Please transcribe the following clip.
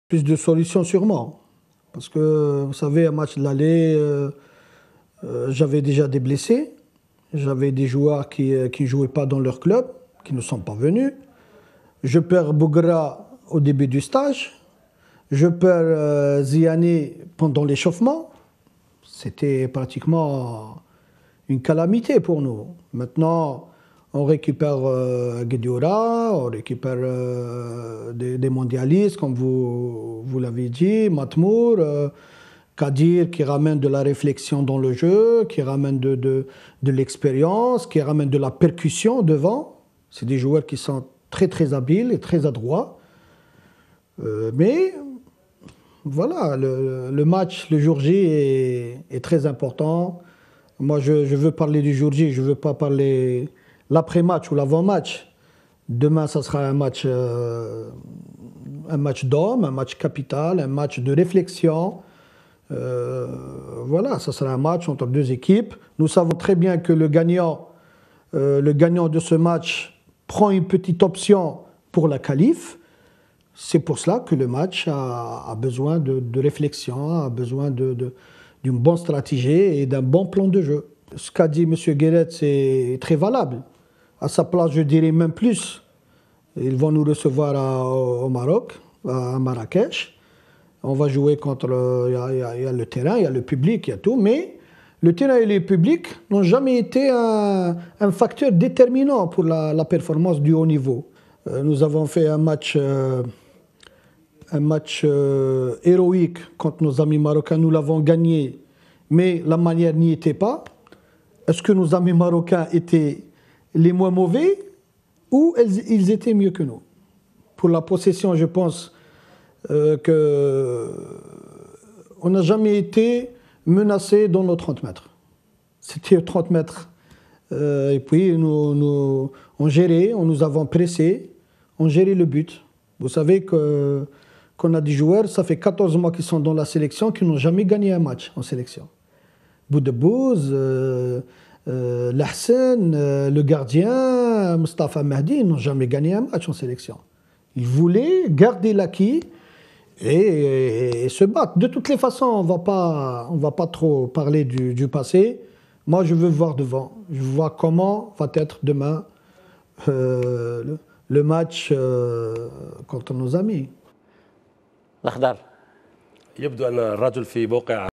plus de solutions sûrement. Parce que, vous savez, un match de l'aller, j'avais déjà des blessés. J'avais des joueurs qui ne jouaient pas dans leur club, qui ne sont pas venus. Je perds Bougra au début du stage. Je perds Ziani pendant l'échauffement. C'était pratiquement une calamité pour nous. Maintenant, on récupère Guedioura, on récupère des mondialistes, comme vous l'avez dit, Matmour, Kadir qui ramène de la réflexion dans le jeu, qui ramène de l'expérience, qui ramène de la percussion devant. C'est des joueurs qui sont très très habiles et très adroits. Mais voilà, le match, le jour J est très important. Moi, je veux parler du jour J, je ne veux pas parler l'après-match ou l'avant-match. Demain, ça sera un match d'homme, un match capital, un match de réflexion. Voilà, ça sera un match entre deux équipes. Nous savons très bien que le gagnant de ce match prend une petite option pour la qualif. C'est pour cela que le match a besoin de réflexion, a besoin d'une bonne stratégie et d'un bon plan de jeu. Ce qu'a dit M. Guéret, c'est très valable. À sa place, je dirais même plus. Ils vont nous recevoir au Maroc, à Marrakech. On va jouer contre... Il y a le terrain, il y a le public, il y a tout. Mais le terrain et le public n'ont jamais été un facteur déterminant pour la performance du haut niveau. Nous avons fait un match héroïque contre nos amis marocains. Nous l'avons gagné, mais la manière n'y était pas. Est-ce que nos amis marocains étaient les moins mauvais ou ils étaient mieux que nous? Pour la possession, je pense qu'on n'a jamais été menacé dans nos 30 mètres. C'était 30 mètres. Et puis, on gérait, nous avons pressé, on gérait le but. Vous savez qu'on a des joueurs, ça fait 14 mois qu'ils sont dans la sélection, qui n'ont jamais gagné un match en sélection. Boudebouz, Lahsen, le gardien, Mustafa Mahdi, n'ont jamais gagné un match en sélection. Ils voulaient garder l'acquis et se battre. De toutes les façons, on va pas trop parler du passé. Moi, je veux voir devant. Je veux voir comment va être demain le match contre nos amis. الأخضر يبدو أن الرجل في موقع